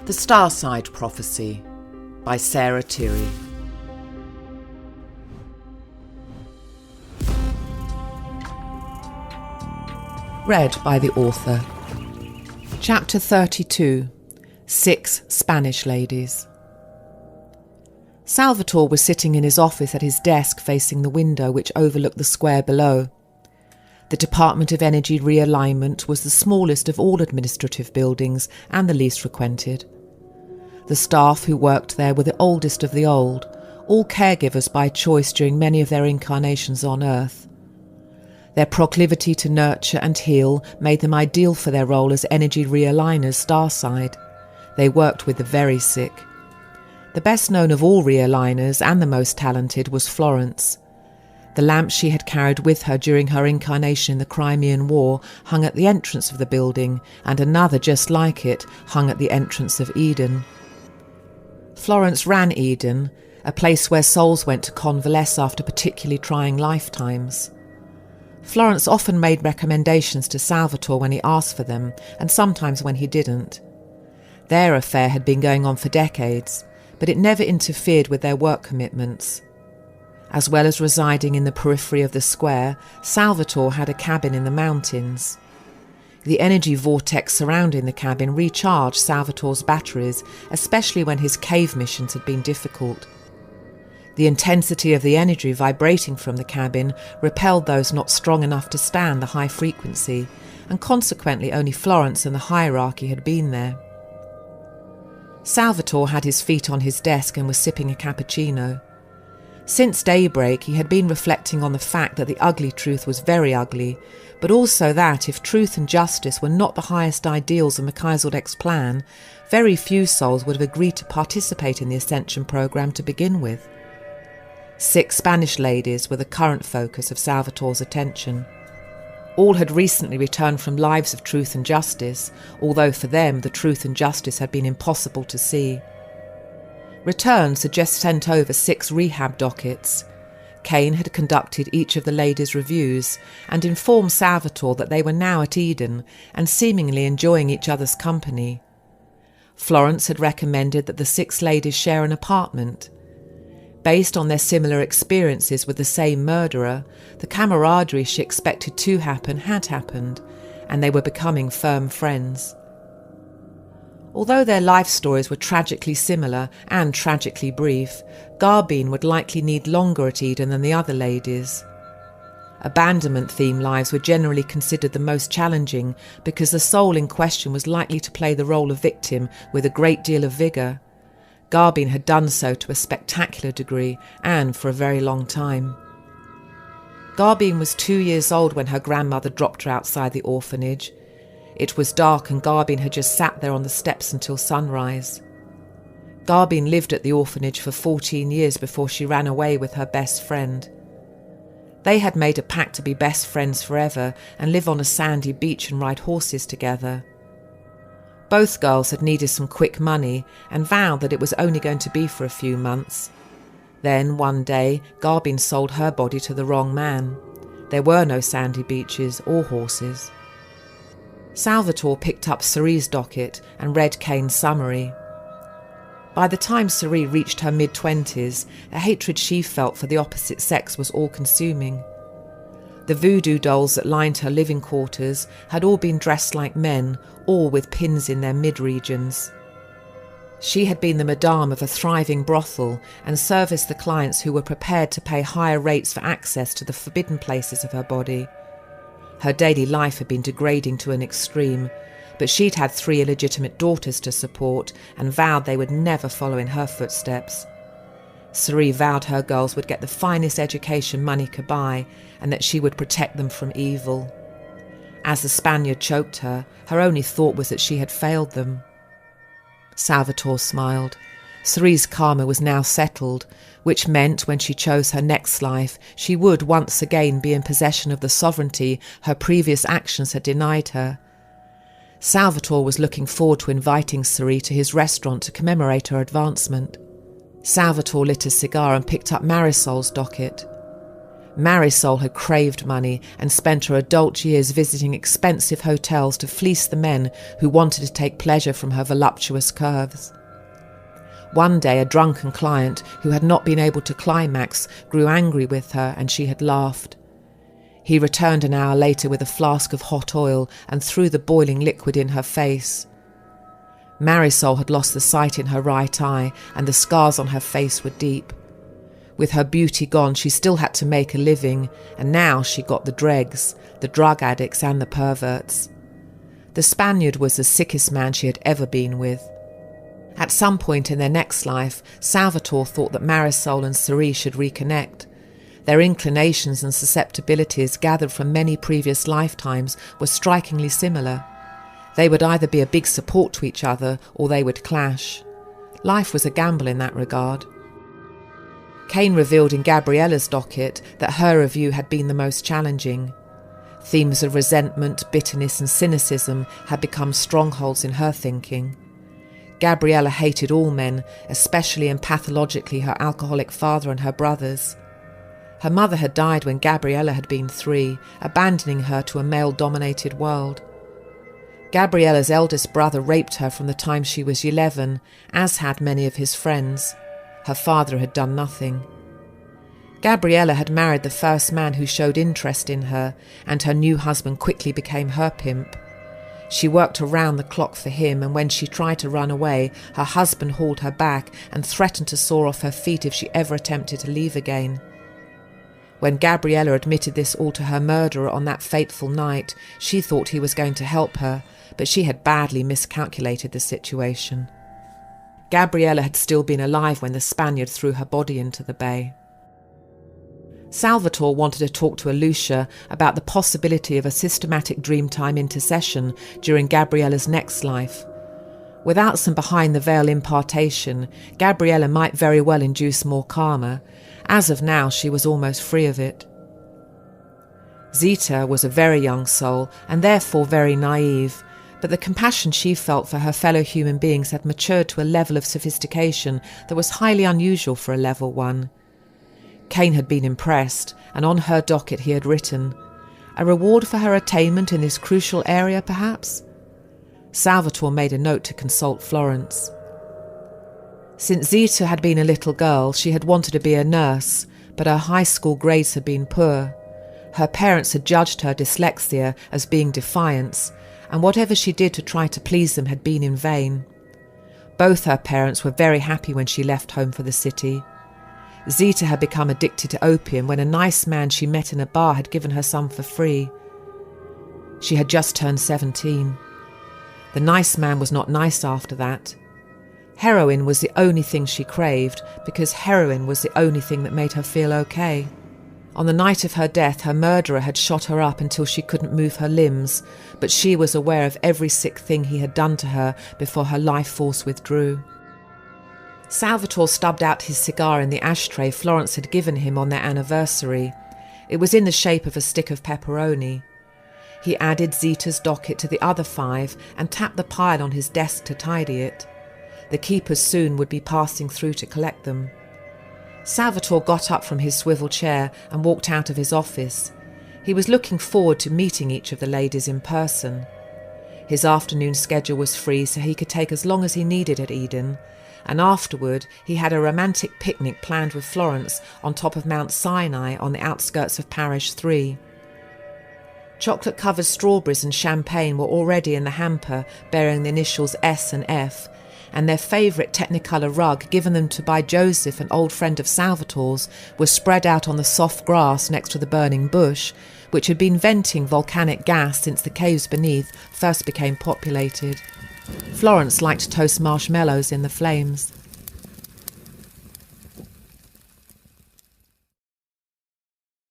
The Starside Prophecy by Sarah Tirri. Read by the author. Chapter 32. 6 Spanish Ladies. Salvatore was sitting in his office at his desk facing the window which overlooked the square below. The Department of Energy Realignment was the smallest of all administrative buildings and the least frequented. The staff who worked there were the oldest of the old, all caregivers by choice during many of their incarnations on Earth. Their proclivity to nurture and heal made them ideal for their role as energy realigners Starside. They worked with the very sick. The best known of all realigners and the most talented was Florence. The lamp she had carried with her during her incarnation in the Crimean War hung at the entrance of the building, and another just like it hung at the entrance of Eden. Florence ran Eden, a place where souls went to convalesce after particularly trying lifetimes. Florence often made recommendations to Salvatore when he asked for them, and sometimes when he didn't. Their affair had been going on for decades, but it never interfered with their work commitments. As well as residing in the periphery of the square, Salvatore had a cabin in the mountains. The energy vortex surrounding the cabin recharged Salvatore's batteries, especially when his cave missions had been difficult. The intensity of the energy vibrating from the cabin repelled those not strong enough to stand the high frequency, and consequently only Florence and the hierarchy had been there. Salvatore had his feet on his desk and was sipping a cappuccino. Since daybreak he had been reflecting on the fact that the ugly truth was very ugly, but also that if truth and justice were not the highest ideals of Melchizedek's plan, very few souls would have agreed to participate in the Ascension program to begin with. 6 Spanish ladies were the current focus of Salvatore's attention. All had recently returned from lives of truth and justice, although for them the truth and justice had been impossible to see. Returns had just sent over 6 rehab dockets. Kane had conducted each of the ladies' reviews and informed Salvatore that they were now at Eden and seemingly enjoying each other's company. Florence had recommended that the 6 ladies share an apartment. Based on their similar experiences with the same murderer, the camaraderie she expected to happen had happened, and they were becoming firm friends. Although their life stories were tragically similar and tragically brief, Garbine would likely need longer at Eden than the other ladies. Abandonment-themed lives were generally considered the most challenging because the soul in question was likely to play the role of victim with a great deal of vigour. Garbine had done so to a spectacular degree and for a very long time. Garbine was 2 years old when her grandmother dropped her outside the orphanage. It was dark and Garbine had just sat there on the steps until sunrise. Garbine lived at the orphanage for 14 years before she ran away with her best friend. They had made a pact to be best friends forever and live on a sandy beach and ride horses together. Both girls had needed some quick money and vowed that it was only going to be for a few months. Then, one day, Garbine sold her body to the wrong man. There were no sandy beaches or horses. Salvatore picked up Ceri's docket and read Kane's summary. By the time Ceri reached her mid-20s, a hatred she felt for the opposite sex was all-consuming. The voodoo dolls that lined her living quarters had all been dressed like men, all with pins in their mid-regions. She had been the madame of a thriving brothel and serviced the clients who were prepared to pay higher rates for access to the forbidden places of her body. Her daily life had been degrading to an extreme, but she'd had 3 illegitimate daughters to support and vowed they would never follow in her footsteps. Ceri vowed her girls would get the finest education money could buy and that she would protect them from evil. As the Spaniard choked her, her only thought was that she had failed them. Salvatore smiled. Ceri's karma was now settled, which meant when she chose her next life, she would once again be in possession of the sovereignty her previous actions had denied her. Salvatore was looking forward to inviting Ceri to his restaurant to commemorate her advancement. Salvatore lit a cigar and picked up Marisol's docket. Marisol had craved money and spent her adult years visiting expensive hotels to fleece the men who wanted to take pleasure from her voluptuous curves. One day, a drunken client who had not been able to climax grew angry with her, and she had laughed. He returned an hour later with a flask of hot oil and threw the boiling liquid in her face. Marisol had lost the sight in her right eye, and the scars on her face were deep. With her beauty gone, she still had to make a living, and now she got the dregs, the drug addicts and the perverts. The Spaniard was the sickest man she had ever been with. At some point in their next life, Salvatore thought that Marisol and Tirri should reconnect. Their inclinations and susceptibilities, gathered from many previous lifetimes, were strikingly similar. They would either be a big support to each other or they would clash. Life was a gamble in that regard. Cain revealed in Gabriella's docket that her review had been the most challenging. Themes of resentment, bitterness and cynicism had become strongholds in her thinking. Gabriella hated all men, especially and pathologically her alcoholic father and her brothers. Her mother had died when Gabriella had been 3, abandoning her to a male-dominated world. Gabriella's eldest brother raped her from the time she was 11, as had many of his friends. Her father had done nothing. Gabriella had married the first man who showed interest in her, and her new husband quickly became her pimp. She worked around the clock for him, and when she tried to run away, her husband hauled her back and threatened to saw off her feet if she ever attempted to leave again. When Gabriella admitted this all to her murderer on that fateful night, she thought he was going to help her, but she had badly miscalculated the situation. Gabriella had still been alive when the Spaniard threw her body into the bay. Salvatore wanted to talk to Lucia about the possibility of a systematic dreamtime intercession during Gabriella's next life. Without some behind-the-veil impartation, Gabriella might very well induce more karma. As of now, she was almost free of it. Zita was a very young soul, and therefore very naive, but the compassion she felt for her fellow human beings had matured to a level of sophistication that was highly unusual for a level 1. Cain had been impressed, and on her docket he had written, "A reward for her attainment in this crucial area, perhaps?" Salvatore made a note to consult Florence. Since Zita had been a little girl, she had wanted to be a nurse, but her high school grades had been poor. Her parents had judged her dyslexia as being defiance, and whatever she did to try to please them had been in vain. Both her parents were very happy when she left home for the city. Zita had become addicted to opium when a nice man she met in a bar had given her some for free. She had just turned 17. The nice man was not nice after that. Heroin was the only thing she craved, because heroin was the only thing that made her feel okay. On the night of her death, her murderer had shot her up until she couldn't move her limbs, but she was aware of every sick thing he had done to her before her life force withdrew. Salvatore stubbed out his cigar in the ashtray Florence had given him on their anniversary. It was in the shape of a stick of pepperoni. He added Zita's docket to the other 5 and tapped the pile on his desk to tidy it. The keepers soon would be passing through to collect them. Salvatore got up from his swivel chair and walked out of his office. He was looking forward to meeting each of the ladies in person. His afternoon schedule was free, so he could take as long as he needed at Eden, and afterward he had a romantic picnic planned with Florence on top of Mount Sinai on the outskirts of Parish 3. Chocolate-covered strawberries and champagne were already in the hamper bearing the initials S and F, and their favourite Technicolor rug, given them to by Joseph, an old friend of Salvatore's, was spread out on the soft grass next to the burning bush, which had been venting volcanic gas since the caves beneath first became populated. Florence liked to toast marshmallows in the flames.